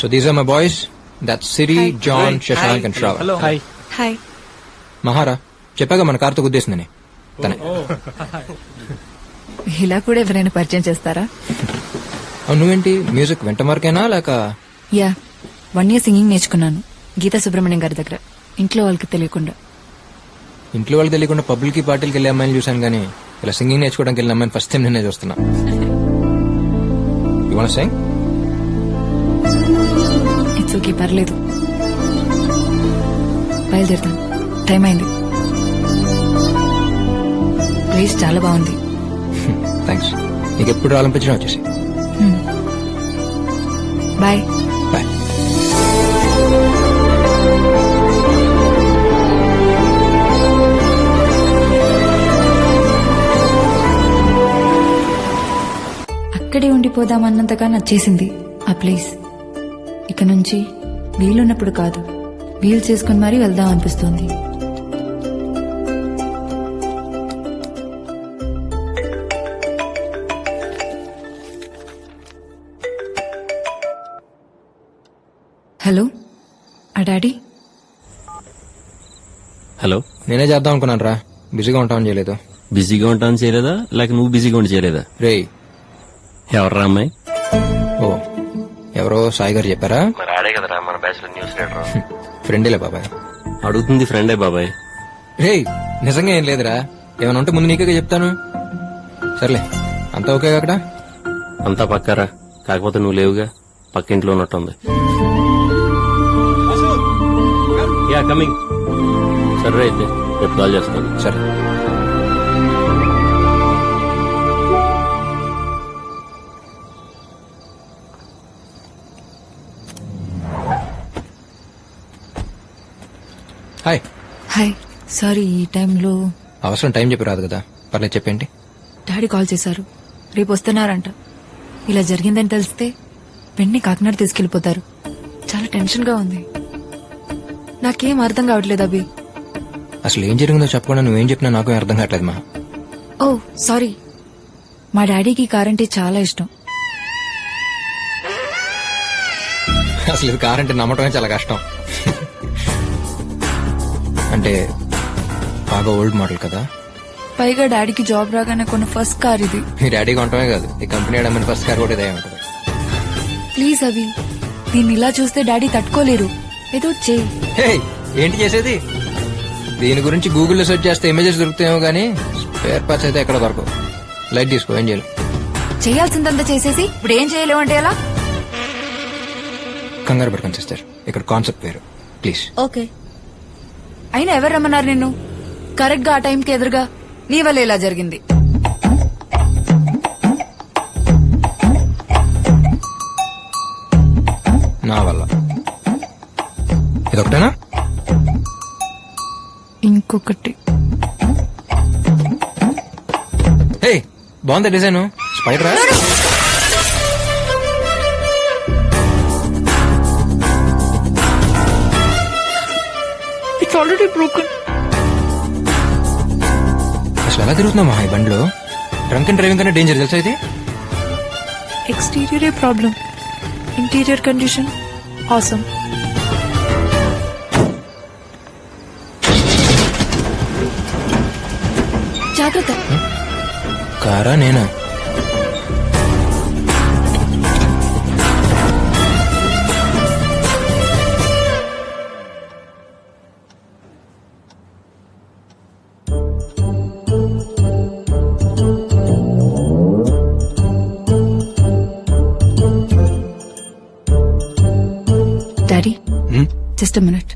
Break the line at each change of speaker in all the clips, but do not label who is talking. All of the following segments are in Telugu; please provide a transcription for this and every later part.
So these are my boys. That's Siri,
Hi.
John,
Hi.
Shashank and Shravan.
Hello.
Hi
hi.
మహారా చెప్పాక మన కార్తో గుద్దేసిందని తనే.
ఇలా కూడా ఎవరైనా పరిచయం చేస్తారా?
అవును, నువ్వేంటి మ్యూజిక్ వెంట మార్కేనా లేక?
యా, 1 year సింగింగ్ నేర్చుకున్నాను గీతా సుబ్రహ్మణ్యం గారి దగ్గర, ఇంట్లో వాళ్ళకి తెలియకుండా.
ఇంట్లో వాళ్ళకి తెలియకుండా పబ్లిక్ పార్టీలకి వెళ్ళే అమ్మాయిని చూశాను కానీ ఇలా సింగింగ్ నేర్చుకోవడానికి వెళ్ళిన అమ్మాయిని ఫస్ట్ టైం నిన్నే చూస్తున్నా. You wanna sing?
It's okay, పర్లేదు. బయలుదేరుతాను, టైం అయింది. ప్లేస్ చాలా బాగుంది.
థ్యాంక్స్. నీకు ఎప్పుడు రావాలనిపించడం వచ్చేసి.
బాయ్.
బాయ్.
అక్కడే ఉండిపోదామన్నంతగా నచ్చేసింది ఆ ప్లేస్. ఇక నుంచి వీలున్నప్పుడు కాదు, వీలు చేసుకుని మరీ వెళ్దాం అనిపిస్తోంది. హలో, ఆ డాడీ?
హలో,
నేనే చేద్దాం అనుకున్నాను రా, బిజీగా ఉంటామని చేయలేదు.
బిజీగా ఉంటాను చేయలేదా లేక నువ్వు బిజీగా ఉండి చేయలేదా?
రేయ్,
ఎవర్రా అమ్మాయి?
ఓ ఎవరో సాయి గారు చెప్పారా?
మరి ఆడే కదరా మన బ్యాచులర్ న్యూస్ రీడర్.
ఫ్రెండేలే బాబాయ్.
అడుగుతుంది ఫ్రెండే బాబాయ్.
రేయ్, నిజంగా ఏం లేదురా, ఏమైనా ఉంటే ముందు నీకే చెప్తాను. సర్లే, అంతా ఓకే అక్కడ?
అంతా పక్కారా, కాకపోతే నువ్వు లేవుగా, పక్కింట్లో ఉన్నట్టుంది. Yeah coming. సరే అయితే రేపు కాల్ చేస్తాను.
సరే. హాయ్.
హాయ్. సారీ, ఈ టైంలో
అవసరం టైం చెప్పి రాదు కదా, పర్లేదు చెప్పేంటి.
డాడీ కాల్ చేశారు, రేపు వస్తున్నారంట. ఇలా జరిగిందని తెలిస్తే వెంటనే కాకినాడ తీసుకెళ్లిపోతారు. చాలా టెన్షన్ గా ఉంది. నాకేం అర్థం కావట్లేదు అభి.
అసలు ఏం జరిగిందో చెప్పకుండా నువ్వేం చెప్పినా నాకు అర్థం కావట్లేదు మా.
ఓ సారీ, మా డాడీకి కార్ అంటే చాలా ఇష్టం.
అసలు ఇది కార్ అంటే నమ్మటమే చాలా కష్టం. అంటే బాగా ఓల్డ్ మోడల్ కదా.
పైగా డాడీకి జాబ్ రాగానే కొన్న ఫస్ట్ కార్ ఇది.
మీ డాడీ కొనటమే కాదు, ఈ కంపెనీ అమ్మని ఫస్ట్ కార్ కూడా ఇదే ఉంటుంది.
ప్లీజ్ అభి, దీన్ని ఇలా చూస్తే డాడీ తట్టుకోలేరు. ఏదో చేయి.
హే, ఏంటి చేసేది? దీని గురించి గూగుల్లో సెర్చ్ చేస్తే ఇమేజెస్ దొరుకుతాయేమో గానీ స్పేర్ పార్ట్స్ అయితే ఎక్కడ దొరకవు. లైట్ తీసుకో, ఏం చేయాలి?
చేయాల్సిందంతా చేసేసి ఇప్పుడు ఏం చేయలేమంటే ఎలా?
కంగారు పడకండి సిస్టర్, ఇక్కడ కాన్సెప్ట్ వేరు, ప్లీజ్.
ఓకే. అయినా ఎవరు రమ్మన్నారు నిన్ను? కరెక్ట్ గా ఆ టైంకి ఎదురుగా నీ వల్ల ఇలా జరిగింది.
నా వల్ల. ఇదొకటేనా?
ఇంకొకటి.
హే, బాగుంది డిజైన్. స్పైడరా?
It's already broken.
అసలు ఎలా తిరుగుతున్నామా ఈ బండిలో? డ్రంక్ అండ్ డ్రైవింగ్ కన్నా డేంజర్ తెలుసా ఇది?
ఎక్స్టీరియరే ప్రాబ్లం, ఇంటీరియర్ కండిషన్ ఆసమ్. జాగ్రత్త.
కారా నేనా?
Daddy, just a minute.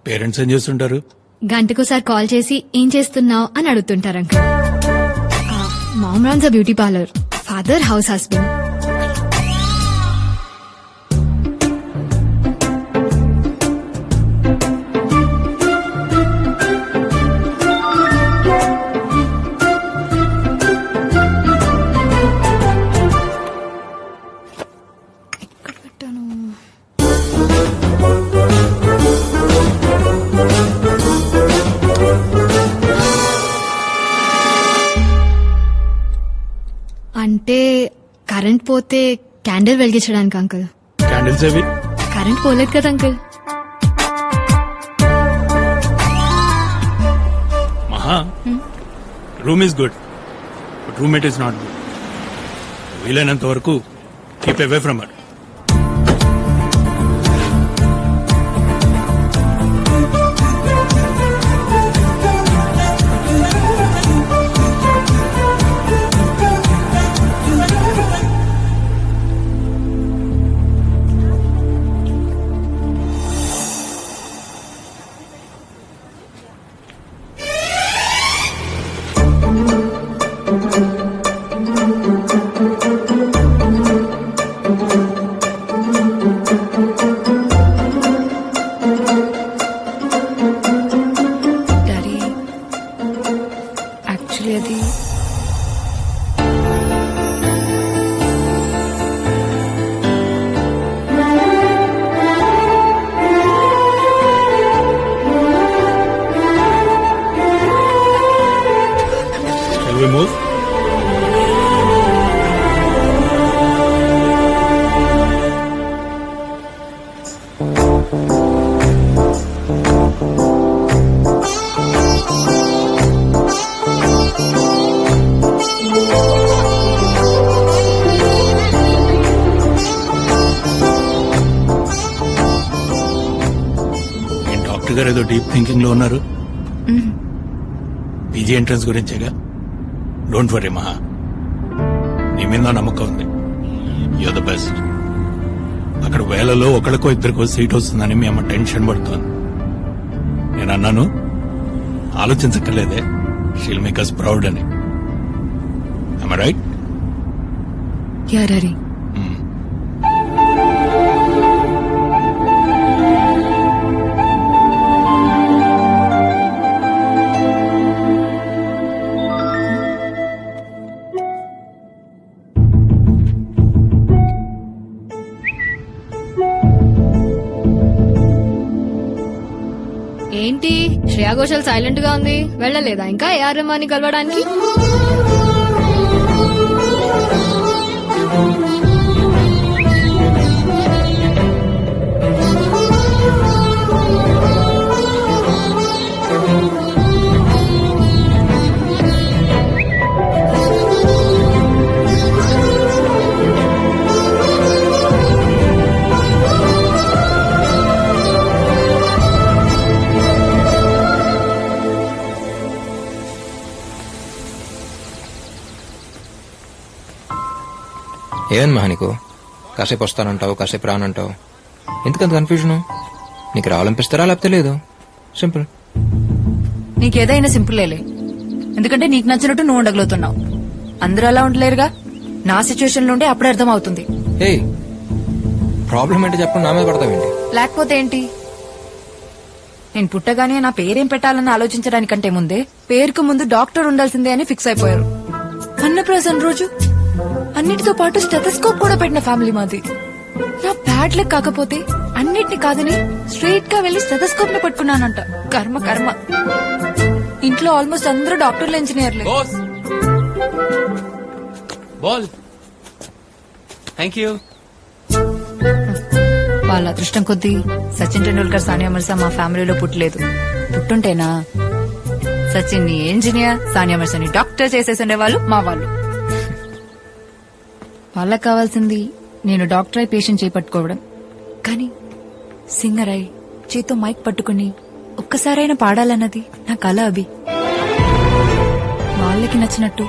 Parents ఏం చేస్తుంటారు?
గంటకోసారి కాల్ చేసి ఏం చేస్తున్నావు అని అడుగుతుంటారు uncle. Mom runs a beauty parlour, father house husband. పెట్టాను? అంటే కరెంట్ పోతే క్యాండిల్ వెలిగించడానికి అంకుల్.
క్యాండిల్స్ అవి
కరెంట్ పోలేదు కదా uncle.
Maha room is good but roommate is not good. వీలైనంత వరకు keep away from her.
Daddy actually అది
Shall we move? డాక్టర్ గారు ఏదో డీప్ థింకింగ్ లో ఉన్నారు. పీజీ ఎంట్రన్స్ గురించేగా. డోంట్ వరీ మహా, నీ మీద నా నమ్మకం ఉంది. You're the best. అక్కడ వేలలో ఒకరికో ఇద్దరికో సీట్ వస్తుందని మీ అమ్మ టెన్షన్ పడుతోంది. నేను అన్నాను ఆలోచించక్కర్లేదే, షీల్ మేక్ అస్ ప్రౌడ్ అని. I right?
Yeah daddy.
ఏంటి శ్రేయా ఘోషల్ సైలెంట్ గా ఉంది, వెళ్ళలేదా ఇంకా ఏఆర్ రెహమాన్ ని కలవడానికి?
ఏమని మహా నీకు? కాసేపు వస్తానంటావు, కాసేపు రానంటావు, ఎందుకంత కన్ఫ్యూజన్? నీకు రావాలనిపిస్తారా లేకపోతే లేదు? సింపుల్.
నీకేదైనా సింపులేలే, ఎందుకంటే నీకు నచ్చినట్టు నువ్వు ఉండగలుగుతున్నావు. అందరూ అలా ఉండలేరుగా. నా సిచ్యువేషన్ లో ఉంటే అప్పుడే అర్థం అవుతుంది.
ఏయ్, ప్రాబ్లం ఏంటి చెప్పండి, నా మీద పడతావేంటి?
లేకపోతే ఏంటి? నేను పుట్టగానే నా పేరేం పెట్టాలని ఆలోచించడానికంటే ముందే పేరుకు ముందు డాక్టర్ ఉండాల్సిందే అని ఫిక్స్ అయిపోయారు. అన్నప్రాసన రోజు అన్నిటితో పాటు స్టెథోస్కోప్ కూడా పెట్టిన ఫ్యామిలీ మాది. నా బ్యాడ్ లక్ కాకపోతే అన్నిటిని కాదని స్ట్రైట్ గా వెళ్లి స్టెథోస్కోప్ ని పట్టుకున్నానంట. కర్మ కర్మ. ఇంట్లో ఆల్మోస్ట్ అందరూ డాక్టర్లు, ఇంజనీర్లే.
Ball thank you.
వాళ్ళ అదృష్టం కొద్దీ సచిన్ టెండూల్కర్, సానియా మిర్జా మా ఫ్యామిలీలో పుట్టలేదు. పుట్టుంటేనా సచిన్ ని ఇంజనీర్, సానియా మిర్జాని డాక్టర్ చేసేసిండే వాళ్ళు మా వాళ్ళు. వాళ్ళకి కావాల్సింది నేను డాక్టర్ అయి పేషెంట్ చేపట్టుకోవడం, కానీ సింగర్ అయి చేతో మైక్ పట్టుకుని ఒక్కసారైనా పాడాలన్నది నా కల. అభి, వాళ్ళకి నచ్చినట్టు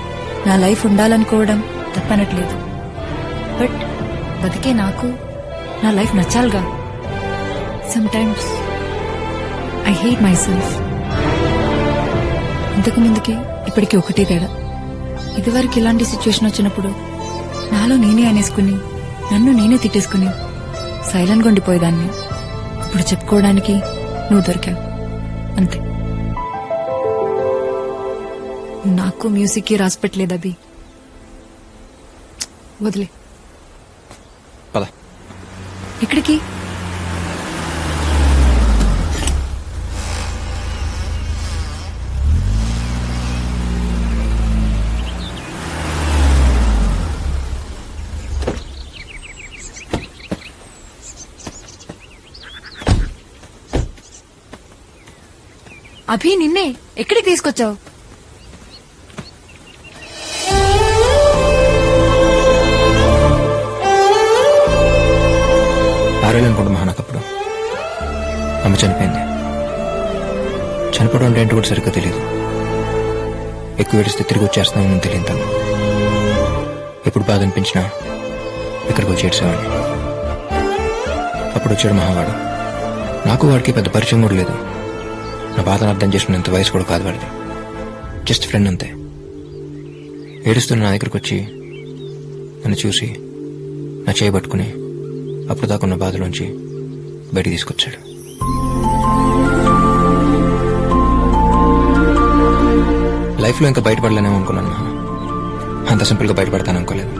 నా లైఫ్ ఉండాలనుకోవడం తప్పనట్లేదు. బట్ బతికే నాకు నా లైఫ్ నచ్చాలిగా. Sometimes I hate myself. ఇంతకు ముందుకి ఇప్పటికి ఒకటే తేడా. ఇదివరకు ఇలాంటి సిచ్యువేషన్ వచ్చినప్పుడు నాలో నేనే అనేసుకుని, నన్ను నేనే తిట్టేసుకుని సైలెంట్ గా ఉండిపోయేదాన్ని. ఇప్పుడు చెప్పుకోవడానికి నువ్వు దొరికావు, అంతే. నాకు మ్యూజిక్ కి రాసి పెట్టలేదు అభి, వదిలే.
పద.
ఎక్కడికి? అభి, నిన్నే ఎక్కడికి తీసుకొచ్చావు?
ఆరేళ్ళనుకుంటా మహా నాకప్పుడు అమ్మ చనిపోయింది. చనిపోవడం అంటే ఏంటో కూడా సరిగ్గా తెలియదు. ఎక్కువ ఏడిస్తే తిరిగి వచ్చేస్తున్నామని తెలియదు తను. ఎప్పుడు బాధ అనిపించినా ఇక్కడికి వచ్చి ఏడ్చేవాడిని. అప్పుడు వచ్చాడు మహావాడు. నాకు వాడికి పెద్ద పరిచయం కూడా లేదు. నా బాధను అర్థం చేసుకునేంత వయసు కూడా కాదు వాడిది. జస్ట్ ఫ్రెండ్ అంతే. ఏడుస్తున్న నా దగ్గరకు వచ్చి నన్ను చూసి నా చేయి పట్టుకుని అప్పుడు దాకున్న బాధలోంచి బయటికి తీసుకొచ్చాడు. లైఫ్లో ఇంకా బయటపడలేనేమో అనుకున్నాను. అంత సింపుల్గా బయటపడతాను అనుకోలేదు.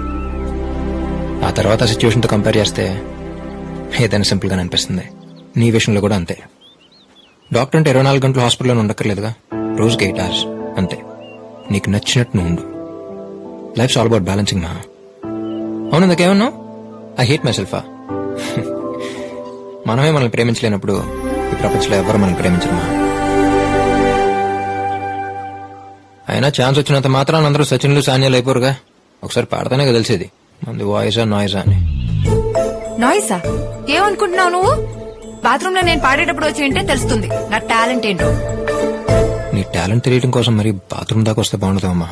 ఆ తర్వాత ఆ సిచ్యువేషన్తో కంపేర్ చేస్తే ఏదైనా సింపుల్గానే అనిపిస్తుంది. నీ విషయంలో కూడా అంతే. డాక్టర్ అంటే 24 గంటలు హాస్పిటల్లో ఉండక్కర్లేదుగా. రోజుకి 8 hours అంతే. నీకు నచ్చినట్టు నువ్వు ఉండు. Lifes all about balancing Maha. అవును, ఇందాకేమన్నావు? ఐ హేట్ మై సెల్ఫా. మనమే మనల్ని ప్రేమించలేనప్పుడు ఈ ప్రపంచంలో ఎవరు మనల్ని ప్రేమించరు మహా. అయినా ఛాన్స్ వచ్చినంత మాత్రాన్ని అందరూ సచిన్లు సాన్యాలు అయిపోరుగా. ఒకసారి పాడతానే కదా తెలిసేది మంది వాయిసా నాయిసా అని.
నాయిసా? ఏమనుకుంటున్నావు నువ్వు? బాత్రూమ్ లో నేను పాడేటప్పుడు వచ్చి వింటే తెలుస్తుంది నా టాలెంట్ ఏంటో.
నీ టాలెంట్ తెలియడం కోసం మరి బాత్రూమ్ దాకా వస్తే బాగుంటుందమ్మా.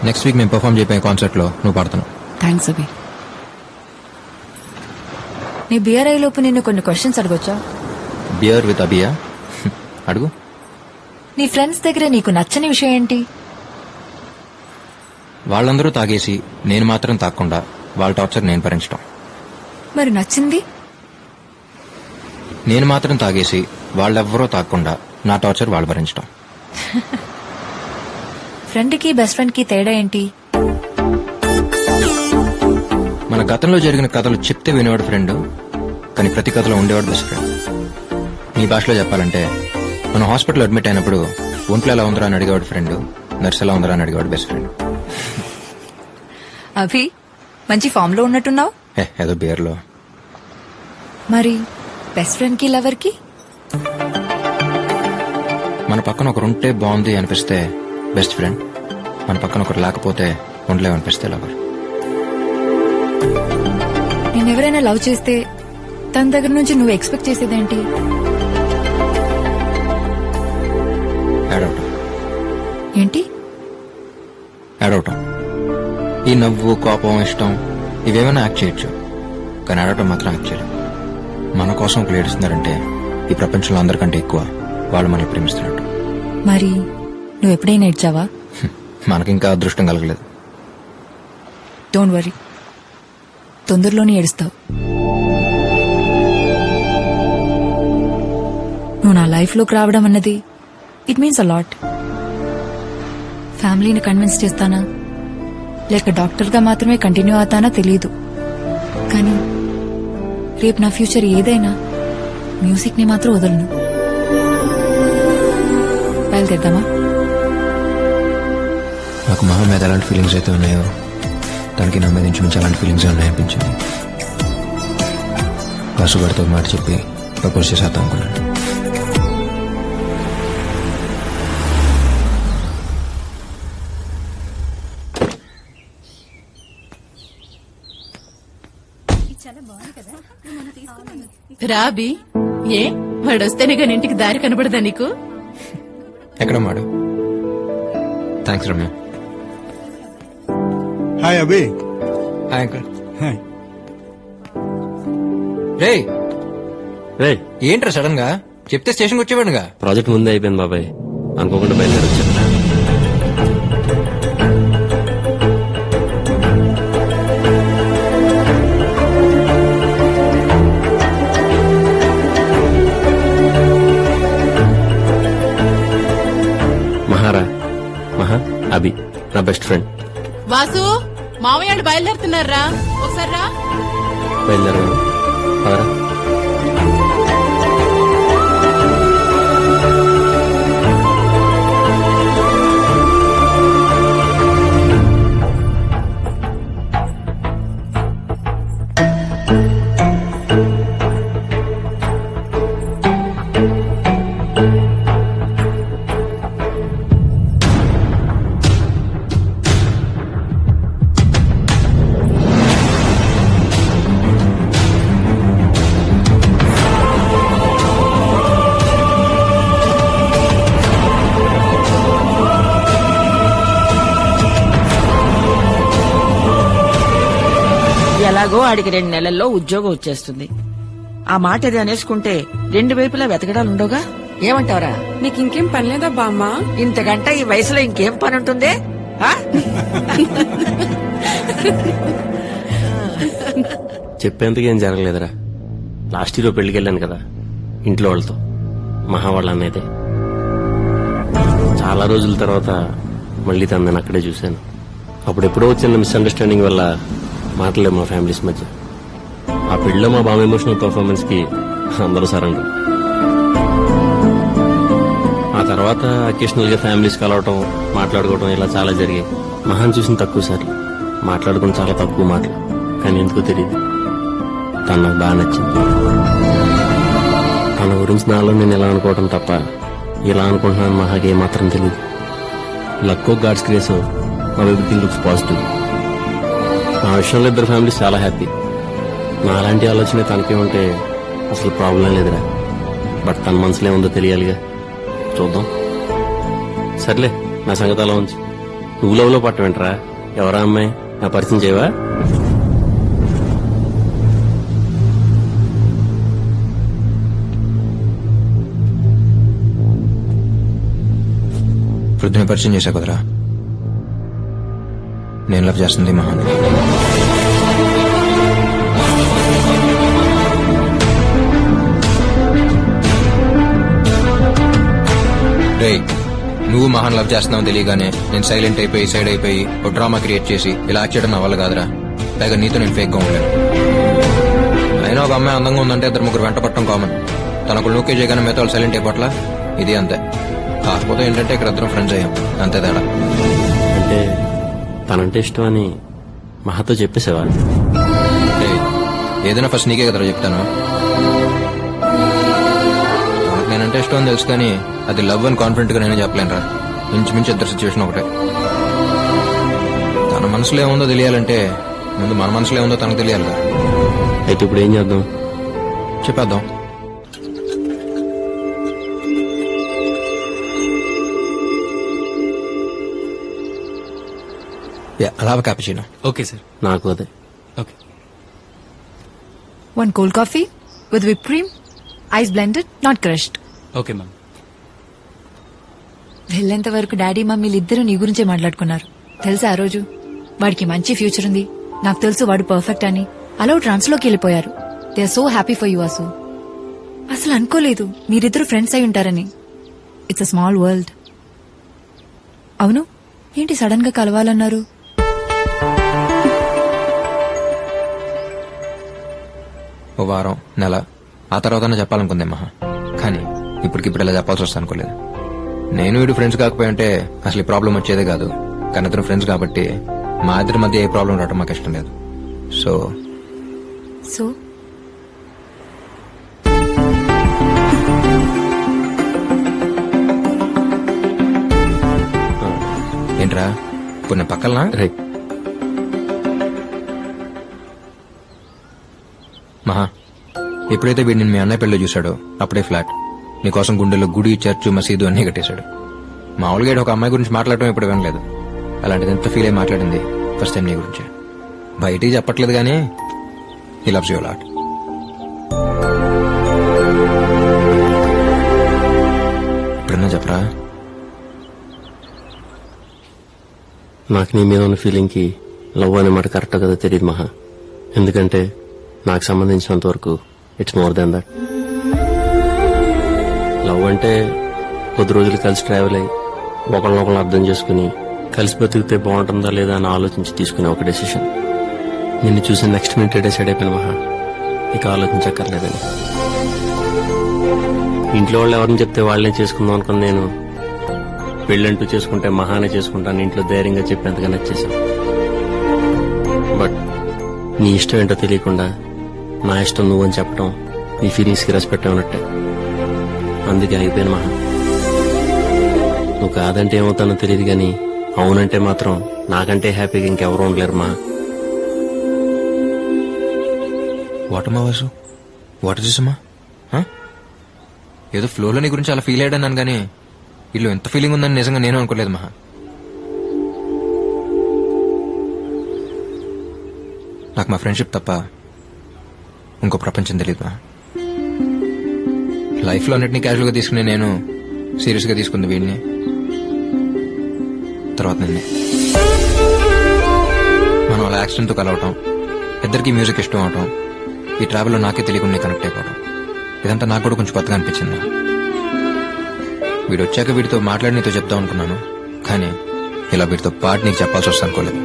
నెక్స్ట్ వీక్ మేము పర్ఫామ్ చేయబోయే కాన్సర్ట్ లో నువ్వు పాడుతున్నావు.
థ్యాంక్స్ అభి. నీ బియర్ అయ్యే లోపు నిన్ను కొన్ని క్వశ్చన్స్ అడగొచ్చా?
బియర్ విత్ అబియా? అడుగు.
నీ ఫ్రెండ్స్ దగ్గర నీకు నచ్చని విషయం ఏంటి?
వాళ్ళందరూ తాగేసి నేను మాత్రం తాగకుండా వాళ్ళ టార్చర్ నేను భరించడం.
మరి నచ్చింది?
నేను మాత్రం తాగేసి వాళ్ళెవ్వరూ తాగకుండా నా టార్చర్ వాళ్ళు భరించడం.
ఫ్రెండ్ కి బెస్ట్ ఫ్రెండ్ కి తేడా ఏంటి?
మన గతంలో జరిగిన కథలు చెప్తే వినేవాడు ఫ్రెండ్, కానీ ప్రతి కథలో ఉండేవాడు బెస్ట్ ఫ్రెండ్. నీ భాషలో చెప్పాలంటే మనం హాస్పిటల్ అడ్మిట్ అయినప్పుడు ఒంట్లో ఎలా ఉందరా అని అడిగేవాడు ఫ్రెండ్, నర్స్ ఎలా ఉందరా అని అడిగేవాడు బెస్ట్ ఫ్రెండ్.
అభి, మంచి ఫామ్ లో ఉన్నట్టున్నావు.
ఏదో బియర్లో.
మరి బెస్ట్ ఫ్రెండ్ కి లవర్ కి?
మన పక్కన ఒకరుంటే బాగుంది అనిపిస్తే బెస్ట్ ఫ్రెండ్, మన పక్కన ఒకరు లేకపోతే ఉండలేమనిపిస్తే లవర్.
నేనెవరైనా లవ్ చేస్తే తన దగ్గర నుంచి నువ్వు ఎక్స్పెక్ట్ చేసేదేంటి?
ఏడవటం.
ఏంటి?
ఏడవటం. ఈ నవ్వు, కోపం, ఇష్టం ఇవేమైనా యాక్ట్ చేయొచ్చు, కానీ ఏడవటం మాత్రం యాక్ట్ చేయలేదు. మన కోసం ఒకరు ఏడుస్తున్నారంటే ఈ ప్రపంచంలో అందరికంటే ఎక్కువ వాళ్ళు మనల్ని ప్రేమిస్తున్నట్టు.
మరి నువ్వు ఎప్పుడైనా ఏడ్చావా?
మనకింకా అదృష్టం కలగలేదు.
డోంట్ వరీ, తొందరలోనే ఏడుస్తావు. నువ్వు నా లైఫ్ లోకి రావడం అన్నది ఇట్ మీన్స్ అ లాట్. ఫ్యామిలీని కన్విన్స్ చేస్తానా లేక డాక్టర్ గా మాత్రమే కంటిన్యూ అవుతానా తెలియదు, కానీ రేపు నా ఫ్యూచర్ ఏదైనా మ్యూజిక్ ని మాత్రం వదలను. బయలుదేద్దామా?
నాకు మహా మీద ఎలాంటి ఫీలింగ్స్ అయితే ఉన్నాయో తనకి నా మీద నుంచి అలాంటి ఫీలింగ్స్ ఉన్నాయనిపించింది. వాసుగాడితో మాట చెప్పి ప్రపోజ్ చేసేద్దాం అనుకున్నాను.
రాబి, ఏ వాడొస్తేనే కానీ ఇంటికి దారి కనబడదా నీకు?
ఎక్కడ మాడు? Thanks Ramya.
Hi Abhi.
Hi uncle.
Hi.
రే
రే,
ఏంట్రా సడన్ గా చెప్తే స్టేషన్కి వచ్చేవాడుగా.
ప్రాజెక్ట్ ముందే అయిపోయింది బాబాయ్, అనుకోకుండా బయలుదేరొచ్చా. మహారా, మహా, అభి నా బెస్ట్ ఫ్రెండ్.
వాసు, మామయ్యాళ్ళు బయలుదేరుతున్నారా? ఒకసారి రా.
బయలుదేరా పదరా.
ఎలాగో ఆడికి 2 నెలల్లో ఉద్యోగం వచ్చేస్తుంది. ఆ మాట అది అనేసుకుంటే 2 వైపులా వెతకడాలుండవుగా. ఏమంటావరా?
నీకు ఇంకేం పనిలేదా బామ్మ?
ఇంతకంటే ఈ వయసులో ఇంకేం పని ఉంటుంది? ఆ?
చెప్పేందుకు ఏం జరగలేదురా. లాస్ట్ ఇయర్ పెళ్లికి వెళ్ళాను కదా ఇంట్లో వాళ్ళతో, మహా వాళ్ళ అన్నైతే. చాలా రోజుల తర్వాత మళ్ళీ తను నేను అక్కడే చూశాను. అప్పుడెప్పుడో వచ్చిన మిస్అండర్స్టాండింగ్ వల్ల మాట్లాడలేదు మా ఫ్యామిలీస్ మధ్య. ఆ పెళ్లిలో మా బామ్మ ఎమోషనల్ పర్ఫార్మెన్స్ కి అందరూ సరెండర్. ఆ తర్వాత అకేషనల్ గా ఫ్యామిలీస్ కలవటం, మాట్లాడుకోవటం ఇలా చాలా జరిగాయి. మహాన్ చూసిన తక్కువ సార్లు, మాట్లాడుకుని చాలా తక్కువ మాటలు. కానీ ఎందుకో తెలియదు, తను నాకు బాగా నచ్చింది. తన గురించి నాలో నేను ఎలా అనుకోవటం తప్ప ఇలా అనుకుంటున్నాను మహాకి ఏమాత్రం తెలియదు. లక్కో God's grace everything looks positive. నా విషయంలో ఇద్దరు ఫ్యామిలీస్ చాలా హ్యాపీ. నా అలాంటి ఆలోచన తనకేముంటే అసలు ప్రాబ్లం లేదురా. బట్ తన మనసులో ఏముందో తెలియాలిగా. చూద్దాం. సర్లే, నా సంగతి అలా ఉంచు. నువ్వు లవ్లో పట్టవేంట్రా? ఎవరా అమ్మాయి? నా పరిచయం చేయవా?
పృథ్వీని పరిచయం చేశా కుదరా. నేను లవ్ చేస్తుంది మహాన్. రేయ్, నువ్వు మహాన్ లవ్ చేస్తున్నావు తెలియగానే నేను సైలెంట్ అయిపోయి సైడ్ అయిపోయి ఓ డ్రామా క్రియేట్ చేసి ఇలా యాక్ట్ చేయడం నా వల్ల కాదురా. పైగా నీతో నేను ఫేక్ గా ఉండలేను. అయినా ఒక అమ్మాయి అందంగా ఉందంటే 2-3 వెంట పట్టడం కామన్. తనకు లోకే చేయగానే మిగతా వాళ్ళు సైలెంట్ అయిపోట్లా. ఇది అంతే. కాకపోతే ఏంటంటే ఇక్కడ 2 ఫ్రెండ్స్ అయ్యాం, అంతే తేడా.
అంటే తనంటే ఇష్టం అని మహాతో చెప్పేసేవా?
రేయ్, ఏదైనా ఫస్ట్ నీకే కదరా చెప్తాను. తనకు నేనంటే ఇష్టం అని తెలుసు కానీ అది లవ్ అని కాన్ఫిడెంట్ గా నేనే చెప్పలేనురా. ఇంచుమించు ఇద్దరు సిచ్యువేషన్ ఒకటే. తన మనసులో ఏముందో తెలియాలంటే ముందు మన మనసులో ఏముందో తనకు తెలియాలిగా.
అయితే ఇప్పుడు ఏం చేద్దాం?
చెప్పేద్దాం. అలా క్యాపుచినో.
Okay sir.
నాకు అదే.
Okay.
1 cold coffee with whipped cream, ice blended, not crushed.
Okay ma'am.
వెళ్ళేంత వరకు డాడీ మమ్మీలు ఇద్దరు నీ గురించే మాట్లాడుకున్నారు. తెలుసా ఆ రోజు? వాడికి మంచి ఫ్యూచర్ ఉంది, నాకు తెలుసు వాడు పర్ఫెక్ట్ అని. అలా ట్రాన్స్ లోకి వెళ్ళిపోయారు. They are so happy for you Asu. అసలు అనుకోలేదు మీరిద్దరు ఫ్రెండ్స్ అయి ఉంటారని. It's a small world. అవును, ఏంటి సడన్ గా కలవాలన్నారు?
ఓ వారం, నెల ఆ తర్వాత చెప్పాలనుకుందే మహా. కానీ ఇప్పటికిప్పుడు ఇలా చెప్పాల్సి వస్తా అనుకోలేదు. నేను వీడు ఫ్రెండ్స్ కాకపోయి ఉంటే అసలు ఈ ప్రాబ్లం వచ్చేదే కాదు. కానీ ఇద్దరు ఫ్రెండ్స్ కాబట్టి మా ఇద్దరి మధ్య ఏ ప్రాబ్లం రావడం మాకు ఇష్టం లేదు. సో
సో
ఏంట్రా ఇప్పుడు నేను పక్కలనా?
రైట్.
మహా, ఎప్పుడైతే వీడిని మీ అన్నయ్య పెళ్ళిలో చూశాడో అప్పుడే ఫ్లాట్. నీకోసం గుండెలో గుడి, చర్చ్, మసీదు అన్ని కట్టేశాడు. మామూలుగా ఒక అమ్మాయి గురించి మాట్లాడటం ఇప్పుడు వినలేదు. అలాంటిది ఎంత ఫీల్ అయి మాట్లాడింది ఫస్ట్ టైం నీ గురించి. బయటికి చెప్పట్లేదు కానీ హి లవ్స్ యు అ లాట్. ఇప్పుడన్నా చెప్పరా?
నాకు నీ మీద ఉన్న ఫీలింగ్ కి లవ్ అనే మాట కరెక్ట్ కదా తెలియదు మహా. ఎందుకంటే నాకు సంబంధించినంత వరకు it's more than that. Love అంటే కొద్ది రోజులు కలిసి ట్రావెల్ అయ్యి ఒకళ్ళనొకళ్ళు అర్థం చేసుకుని కలిసి బతికితే బాగుంటుందా లేదా అని ఆలోచించి తీసుకునే ఒక డెసిషన్. నిన్ను చూసిన నెక్స్ట్ మినిట్ డిసైడ్ అయిపోయిన మహా, ఇక ఆలోచించక్కర్లేదని. ఇంట్లో వాళ్ళు ఎవరిని చెప్తే వాళ్ళనే చేసుకుందాం అనుకుని నేను పెళ్ళంటూ చేసుకుంటే మహానే చేసుకుంటాను ఇంట్లో ధైర్యంగా చెప్పేంతగా నచ్చేసాను. బట్ నీ ఇష్టం ఏంటో తెలియకుండా నా ఇష్టం నువ్వని చెప్పడం నీ ఫీలింగ్స్ కి రెస్పెక్ట్ ఉన్నట్టే. అందుకే అయిపోయాను మహా. నువ్వు కాదంటే ఏమవుతానో తెలియదు గాని అవునంటే మాత్రం నాకంటే హ్యాపీగా ఇంకెవరూ ఉండలేరు మా.
వాటమ్మా వాసు, వాటర్ చూసమ్మా. ఏదో ఫ్లోలో నీ గురించి అలా ఫీల్ అయ్యాడన్నాను కానీ వీళ్ళు ఎంత ఫీలింగ్ ఉందని నిజంగా నేను అనుకోలేదు మహా. నాకు మా ఫ్రెండ్షిప్ తప్ప ఇంకో ప్రపంచం తెలియదు మహా. లైఫ్లో అన్నిటినీ క్యాజువల్గా తీసుకునే నేను సీరియస్గా తీసుకుంది వీడిని, తర్వాత నిన్నే. మనం అలా యాక్సిడెంట్తో కలవటం, ఇద్దరికి మ్యూజిక్ ఇష్టం అవటం, ఈ ట్రావెల్లో నాకే తెలియకుండా కనెక్ట్ అయిపోవడం, ఇదంతా నాకు కూడా కొంచెం కొత్తగా అనిపించింది. వీడు వచ్చాక వీడితో మాట్లాడి నీతో చెప్దాం అనుకున్నాను, కానీ ఇలా వీడితో పాటు నీకు చెప్పాల్సి వస్తా అనుకోలేదు.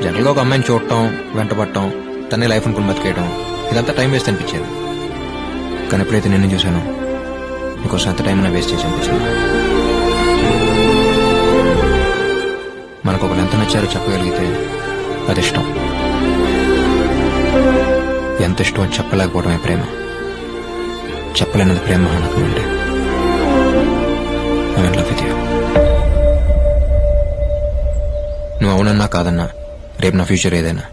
జనరల్గా ఒక అమ్మాయిని చూడటం, వెంటపడటం, తనే లైఫ్ అనుకుని బతికేయడం, ఇదంతా టైం వేస్ట్ అనిపించేది. కానీ ఎప్పుడైతే నిన్ను చూశానో నీకోసం అంత టైం వేస్ట్ చేసి అనిపించింది. మనకు ఒకరు ఎంత నచ్చారో చెప్పగలిగితే అది ఇష్టం. ఎంత ఇష్టం అని చెప్పలేకపోవడమే ప్రేమ. చెప్పలేనది ప్రేమ నాకు అంటే ఐ లవ్ విత్ యూ. నువ్వు అవునన్నా కాదన్నా రేపు నా ఫ్యూచర్ ఏదైనా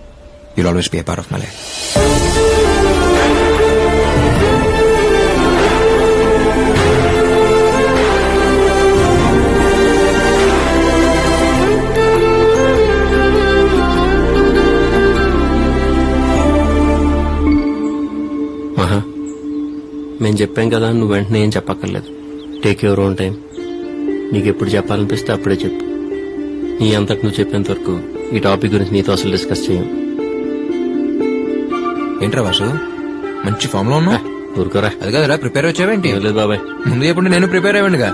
you'll always be A part of my life.
మహా, మేము చెప్పాం కదా, నువ్వు వెంటనే ఏం చెప్పక్కర్లేదు. Take your own time. నీకు ఎప్పుడు చెప్పాలనిపిస్తే అప్పుడే చెప్పు. నీ అంతకు నువ్వు చెప్పేంత వరకు ఈ టాపిక్ గురించి నీతో అసలు డిస్కస్ చేయం.
ఏంట్రా వాసు, మంచి ఫామ్ లో ఉన్నా?
ఊరుకోరా.
అది కదరా ప్రిపేర్ వచ్చావేంటి?
లేదు బాబాయ్,
ముందు ఎప్పుడు నేను ప్రిపేర్ అయ్యానుగా.